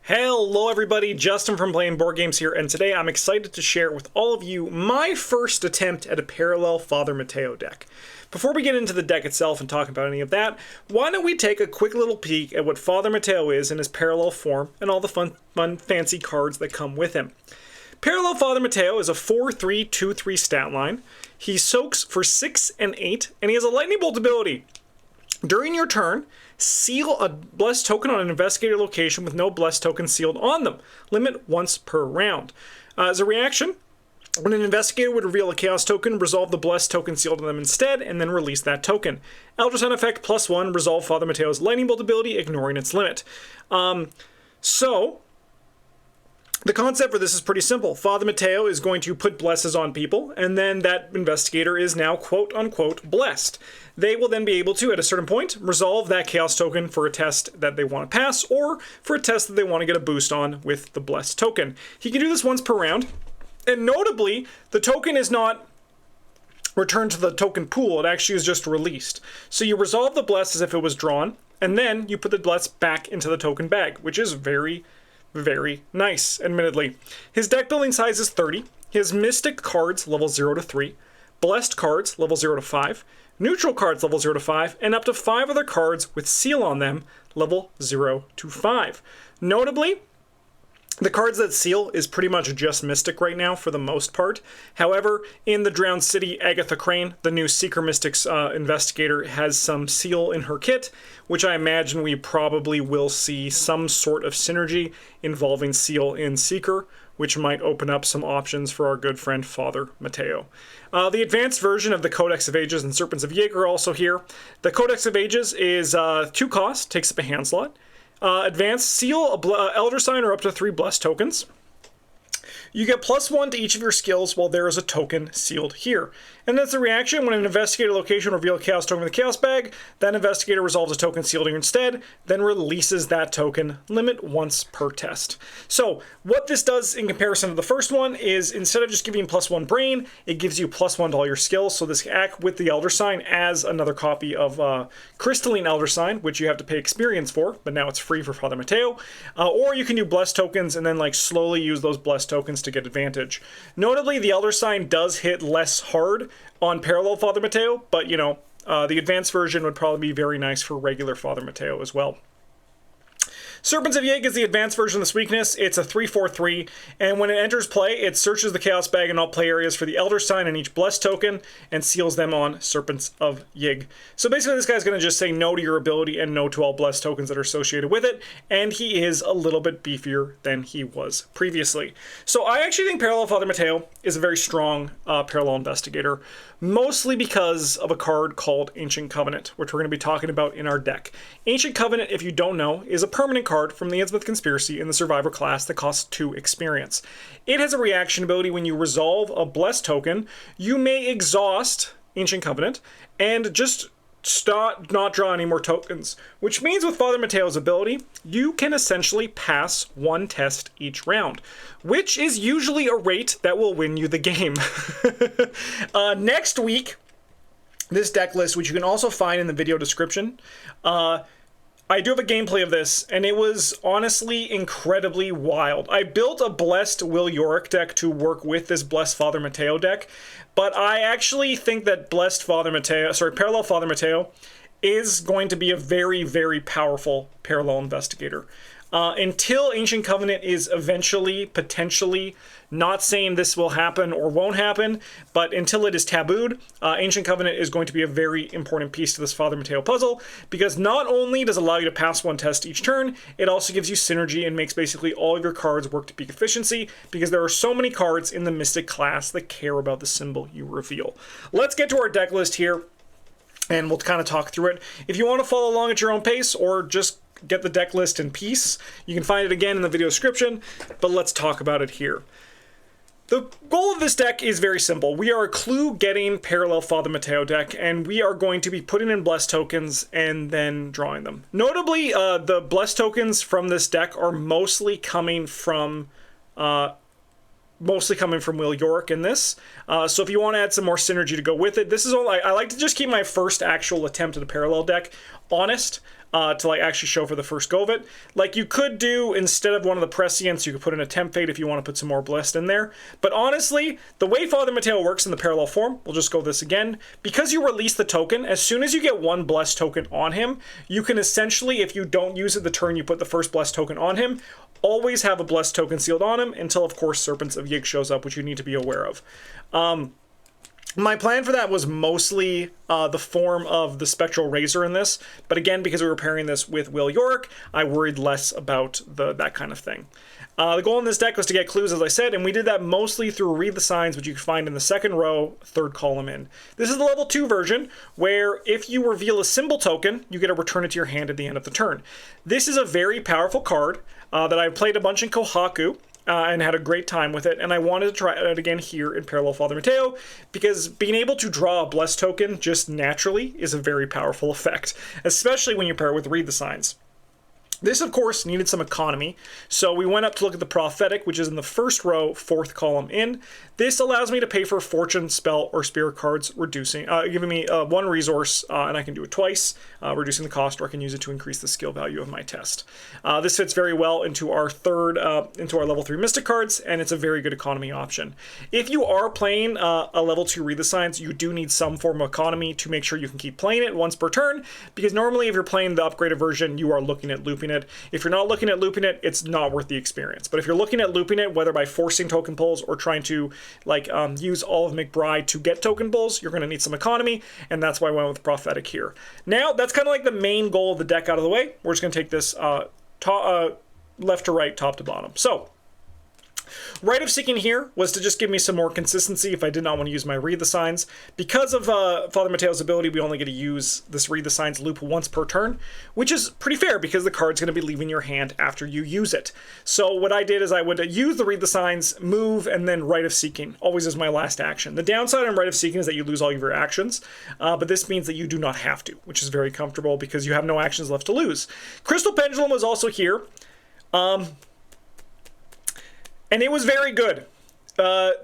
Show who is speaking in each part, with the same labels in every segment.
Speaker 1: Hello everybody, Justin from Playing Board Games here, and today I'm excited to share with all of you my first attempt at a Parallel Father Mateo deck. Before we get into the deck itself and talk about any of that, why don't we take a quick little peek at what Father Mateo is in his parallel form and all the fun fancy cards that come with him. Parallel Father Mateo is a 4-3-2-3 stat line. He soaks for 6 and 8, and he has a lightning bolt ability. During your turn, seal a blessed token on an investigator location with no blessed token sealed on them. Limit once per round. As a reaction, when an investigator would reveal a chaos token, resolve the blessed token sealed on them instead, and then release that token. Elder Sign effect +1, resolve Father Mateo's lightning bolt ability, ignoring its limit. The concept for this is pretty simple. Father Mateo is going to put blesses on people, and then that investigator is now quote-unquote blessed. They will then be able to, at a certain point, resolve that chaos token for a test that they want to pass, or for a test that they want to get a boost on with the blessed token. He can do this once per round, and notably, the token is not returned to the token pool, it actually is just released. So you resolve the bless as if it was drawn, and then you put the bless back into the token bag, which is very nice, admittedly. His deck building size is 30. He has Mystic cards level 0 to 3, Blessed cards level 0 to 5, Neutral cards level 0 to 5, and up to 5 other cards with seal on them level 0 to 5. Notably, the cards that seal is pretty much just Mystic right now for the most part. However, in the Drowned City, Agatha Crane, the new Seeker Mystics investigator, has some seal in her kit, which I imagine we probably will see some sort of synergy involving seal in Seeker, which might open up some options for our good friend Father Mateo. The advanced version of the Codex of Ages and Serpents of Yig are also here. The Codex of Ages is 2 cost, takes up a hand slot. Advanced, seal Elder Sign or up to 3 blessed tokens. You get +1 to each of your skills while there is a token sealed here. And as a reaction, when an investigator location reveals a chaos token with a chaos bag, that investigator resolves a token sealed here instead, then releases that token, limit once per test. So what this does in comparison to the first one is instead of just giving +1 brain, it gives you +1 to all your skills. So this act with the Elder Sign as another copy of Crystalline Elder Sign, which you have to pay experience for, but now it's free for Father Mateo. Or you can do blessed tokens and then like slowly use those blessed tokens to get advantage. Notably, the Elder Sign does hit less hard on Parallel Father Mateo, but you know, the advanced version would probably be very nice for regular Father Mateo as well. Serpents of Yig is the advanced version of this weakness. It's a 3/4/3, and when it enters play, it searches the Chaos Bag in all play areas for the Elder Sign and each Blessed token, and seals them on Serpents of Yig. So basically this guy's going to just say no to your ability and no to all Blessed tokens that are associated with it, and he is a little bit beefier than he was previously. So I actually think Parallel Father Mateo is a very strong Parallel Investigator, mostly because of a card called Ancient Covenant, which we're going to be talking about in our deck. Ancient Covenant, if you don't know, is a permanent card from the Innsmouth Conspiracy in the Survivor class that costs 2 experience. It has a reaction ability when you resolve a Blessed token. You may exhaust Ancient Covenant and just not draw any more tokens, which means with Father Mateo's ability, you can essentially pass 1 test each round, which is usually a rate that will win you the game. Next week, this deck list, which you can also find in the video description, I do have a gameplay of this, and it was honestly incredibly wild. I built a Blessed Will Yorick deck to work with this Blessed Father Mateo deck, but I actually think that Parallel Father Mateo is going to be a very powerful Parallel Investigator. Until Ancient Covenant is eventually, potentially, not saying this will happen or won't happen, but until it is tabooed, Ancient Covenant is going to be a very important piece to this Father Mateo puzzle, because not only does it allow you to pass 1 test each turn, it also gives you synergy and makes basically all of your cards work to peak efficiency, because there are so many cards in the Mystic class that care about the symbol you reveal. Let's get to our deck list here, and we'll kind of talk through it. If you want to follow along at your own pace, or just get the deck list in peace, you can find it again in the video description, but let's talk about it here. The goal of this deck is very simple. We are a clue-getting Parallel Father Mateo deck, and we are going to be putting in Blessed tokens and then drawing them. Notably, the Blessed tokens from this deck are mostly coming from Will Yorick in this. So if you want to add some more synergy to go with it, this is all I like to just keep my first actual attempt at a parallel deck honest. to like actually show for the first go of it. Like you could do, instead of one of the prescients, you could put an Attempt Fate if you want to put some more Blessed in there. But honestly, the way Father Mateo works in the parallel form, we'll just go this again, because you release the token, as soon as you get one Blessed token on him, you can essentially, if you don't use it the turn you put the first Blessed token on him, always have a Blessed token sealed on him until, of course, Serpents of Yig shows up, which you need to be aware of. My plan for that was mostly the form of the Spectral Razor in this, but again, because we were pairing this with Will Yorick, I worried less about that kind of thing. The goal in this deck was to get clues, as I said, and we did that mostly through Read the Signs, which you can find in the second row, third column in. This is the level 2 version, where if you reveal a symbol token, you get to return it to your hand at the end of the turn. This is a very powerful card that I played a bunch in Kohaku, and had a great time with it, and I wanted to try it again here in Parallel Father Mateo, because being able to draw a Blessed token just naturally is a very powerful effect, especially when you pair it with Read the Signs. This, of course, needed some economy, so we went up to look at the Prophetic, which is in the first row, fourth column in. This allows me to pay for Fortune, Spell, or Spirit cards, reducing, giving me one resource, and I can do it twice, reducing the cost, or I can use it to increase the skill value of my test. This fits very well into our into our level 3 Mystic cards, and it's a very good economy option. If you are playing a level 2 Read the Signs, you do need some form of economy to make sure you can keep playing it once per turn, because normally if you're playing the upgraded version, you are looking at looping it. If you're not looking at looping it, it's not worth the experience. But if you're looking at looping it, whether by forcing token pulls or trying to like use all of McBride to get token pulls, you're going to need some economy, and that's why I went with Prophetic here. Now, that's kind of like the main goal of the deck out of the way. We're just going to take this left to right, top to bottom. So, Rite of Seeking here was to just give me some more consistency if I did not want to use my Read the Signs. Because of Father Mateo's ability, we only get to use this Read the Signs loop once per turn, which is pretty fair because the card's going to be leaving your hand after you use it. So what I did is I would use the Read the Signs, move, and then Rite of Seeking, always as my last action. The downside on Rite of Seeking is that you lose all of your actions, but this means that you do not have to, which is very comfortable because you have no actions left to lose. Crystal Pendulum was also here. And it was very good.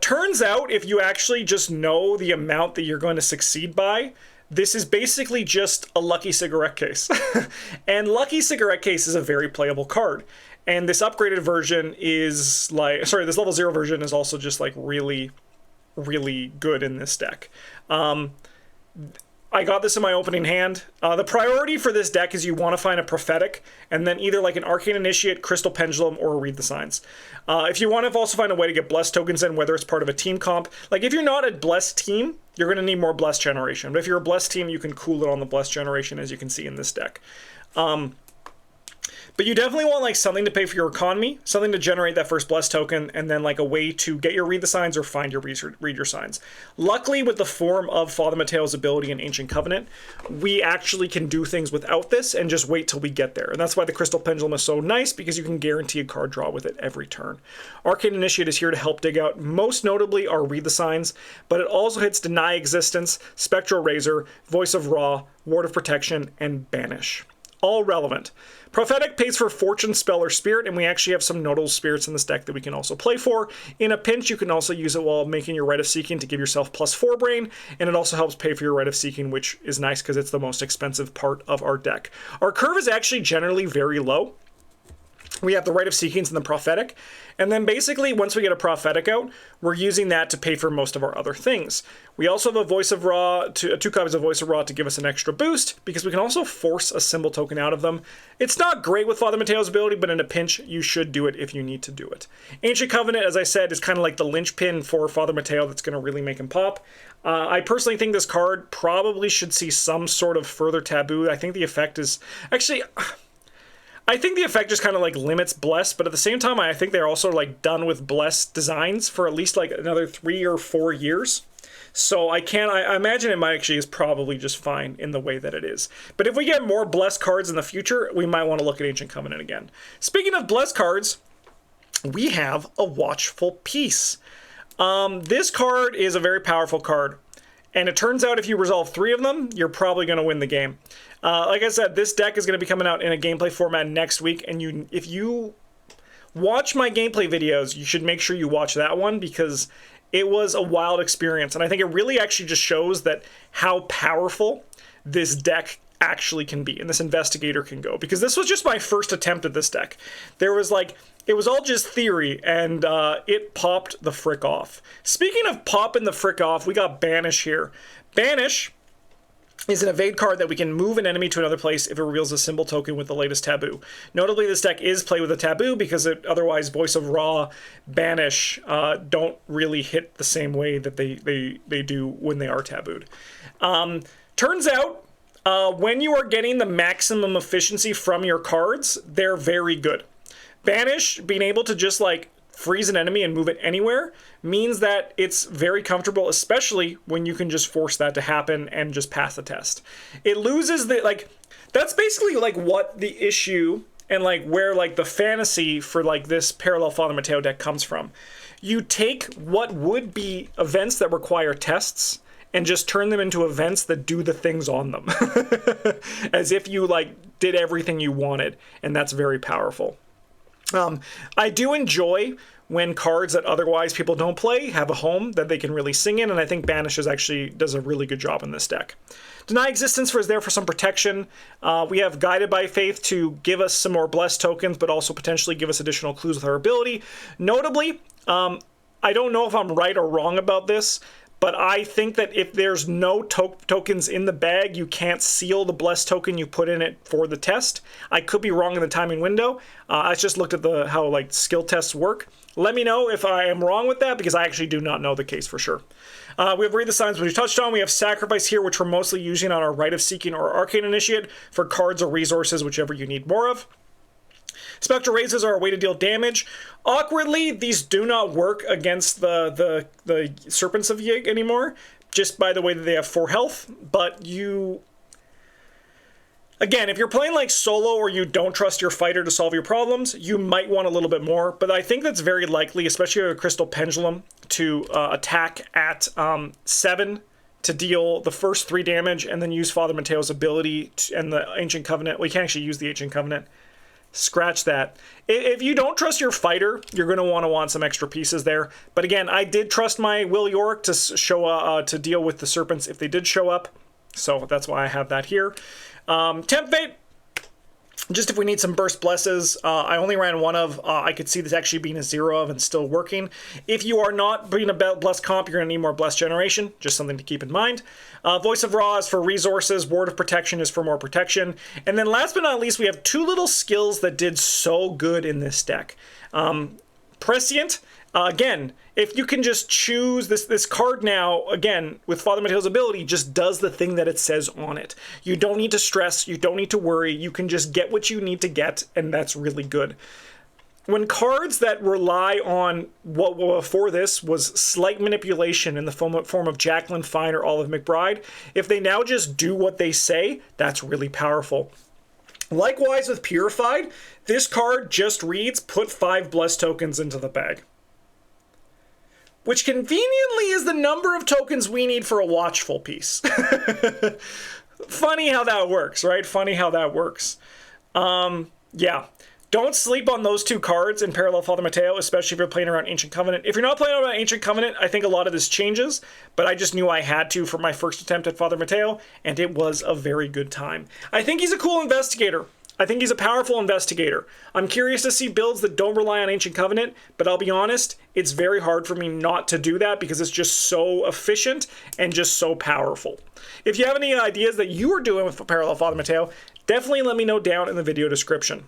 Speaker 1: Turns out, if you actually just know the amount that you're going to succeed by, this is basically just a Lucky Cigarette Case. And Lucky Cigarette Case is a very playable card. And this upgraded version is like, sorry, this level 0 version is also just like really, really good in this deck. I got this in my opening hand. The priority for this deck is you want to find a Prophetic, and then either like an Arcane Initiate, Crystal Pendulum, or Read the Signs. If you want to also find a way to get Blessed tokens in, whether it's part of a team comp, like if you're not a Blessed team, you're going to need more Blessed generation. But if you're a Blessed team, you can cool it on the Blessed generation, as you can see in this deck. But you definitely want like something to pay for your economy, something to generate that first Blessed token, and then like a way to get your Read the Signs or find your Read your Signs. Luckily, with the form of Father Mateo's ability in Ancient Covenant, we actually can do things without this and just wait till we get there. And that's why the Crystal Pendulum is so nice, because you can guarantee a card draw with it every turn. Arcane Initiate is here to help dig out most notably our Read the Signs, but it also hits Deny Existence, Spectral Razor, Voice of Ra, Ward of Protection, and Banish. All relevant. Prophetic pays for Fortune, Spell, or Spirit, and we actually have some notable spirits in this deck that we can also play for. In a pinch, you can also use it while making your Rite of Seeking to give yourself +4 brain, and it also helps pay for your Rite of Seeking, which is nice because it's the most expensive part of our deck. Our curve is actually generally very low. We have the Rite of Seekings and the Prophetic, and then basically once we get a Prophetic out, we're using that to pay for most of our other things. We also have a Voice of Ra, two copies of Voice of Ra to give us an extra boost, because we can also force a symbol token out of them. It's not great with Father Mateo's ability, but in a pinch, you should do it if you need to do it. Ancient Covenant, as I said, is kind of like the linchpin for Father Mateo that's going to really make him pop. I personally think this card probably should see some sort of further taboo. I think the effect is... Actually... I think the effect just kind of like limits Bless, but at the same time, I think they're also like done with Bless designs for at least like another 3 or 4 years. So I imagine it might actually is probably just fine in the way that it is. But if we get more Bless cards in the future, we might want to look at Ancient Covenant again. Speaking of Bless cards, we have a Watchful Peace. This card is a very powerful card. And it turns out if you resolve 3 of them, you're probably going to win the game. Like I said, this deck is going to be coming out in a gameplay format next week, and if you watch my gameplay videos, you should make sure you watch that one, because it was a wild experience, and I think it really actually just shows that how powerful this deck actually can be, and this investigator can go, because this was just my first attempt at this deck. There was like, it was all just theory, and it popped the frick off. Speaking of popping the frick off, we got Banish here. Banish is an evade card that we can move an enemy to another place if it reveals a symbol token with the latest taboo. Notably, this deck is played with a taboo because otherwise Voice of Ra, Banish don't really hit the same way that they do when they are tabooed. Turns out, when you are getting the maximum efficiency from your cards, they're very good. Banish, being able to just like freeze an enemy and move it anywhere, means that it's very comfortable, especially when you can just force that to happen and just pass the test. It loses the, like, that's basically like what the issue and like where like the fantasy for like this Parallel Father Mateo deck comes from. You take what would be events that require tests and just turn them into events that do the things on them. As if you like did everything you wanted, and that's very powerful. I do enjoy when cards that otherwise people don't play have a home that they can really sing in, and I think Banish actually does a really good job in this deck. Deny Existence is there for some protection. We have Guided by Faith to give us some more Blessed tokens, but also potentially give us additional clues with our ability. Notably, I don't know if I'm right or wrong about this, but I think that if there's no tokens in the bag, you can't seal the Blessed token you put in it for the test. I could be wrong in the timing window. I just looked at how like skill tests work. Let me know if I am wrong with that, because I actually do not know the case for sure. We have Read the Signs, which we touched on. We have Sacrifice here, which we're mostly using on our Rite of Seeking or Arcane Initiate for cards or resources, whichever you need more of. Spectral Raises are a way to deal damage. Awkwardly, these do not work against the Serpents of Yig anymore, just by the way that they have 4 health. But you... Again, if you're playing like solo or you don't trust your fighter to solve your problems, you might want a little bit more. But I think that's very likely, especially with a Crystal Pendulum, to attack at 7 to deal the first 3 damage, and then use Father Mateo's ability and the Ancient Covenant. Well, you can't actually use the Ancient Covenant. Scratch that. If you don't trust your fighter, you're going to want some extra pieces there. But again, I did trust my Will Yorick to show to deal with the Serpents if they did show up. So that's why I have that here. Temp Fate, just if we need some burst blesses. I only ran one of. I could see this actually being a 0 of and still working. If you are not being a blessed comp, you're going to need more blessed generation. Just something to keep in mind. Voice of Ra is for resources. Ward of Protection is for more protection. And then last but not least, we have 2 little skills that did so good in this deck. Prescient. Again, if you can just choose this card now, again, with Father Mateo's ability, just does the thing that it says on it. You don't need to stress, you don't need to worry, you can just get what you need to get, and that's really good. When cards that rely on what before this was slight manipulation in the form of Jacqueline Fine or Olive McBride, if they now just do what they say, that's really powerful. Likewise with Purified, this card just reads, put 5 Blessed tokens into the bag. Which conveniently is the number of tokens we need for a Watchful piece. Funny how that works, right? Funny how that works. Yeah. Don't sleep on those 2 cards in Parallel Father Mateo, especially if you're playing around Ancient Covenant. If you're not playing around Ancient Covenant, I think a lot of this changes, but I just knew I had to for my first attempt at Father Mateo, and it was a very good time. I think he's a cool investigator. I think he's a powerful investigator. I'm curious to see builds that don't rely on Ancient Covenant, but I'll be honest, it's very hard for me not to do that because it's just so efficient and just so powerful. If you have any ideas that you are doing with Parallel Father Mateo, definitely let me know down in the video description.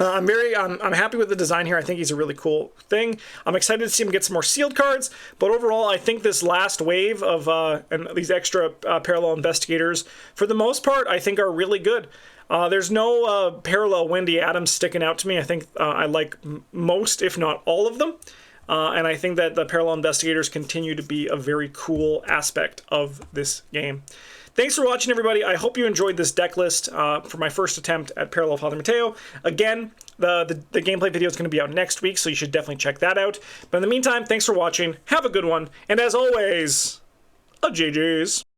Speaker 1: I'm happy with the design here. I think he's a really cool thing. I'm excited to see him get some more sealed cards, but overall, I think this last wave of and these extra Parallel Investigators, for the most part, I think are really good. There's no Parallel Wendy Adams sticking out to me. I think I like most, if not all of them. And I think that the Parallel Investigators continue to be a very cool aspect of this game. Thanks for watching, everybody. I hope you enjoyed this deck list for my first attempt at Parallel Father Mateo. Again, the gameplay video is going to be out next week, so you should definitely check that out. But in the meantime, thanks for watching. Have a good one. And as always, GG's.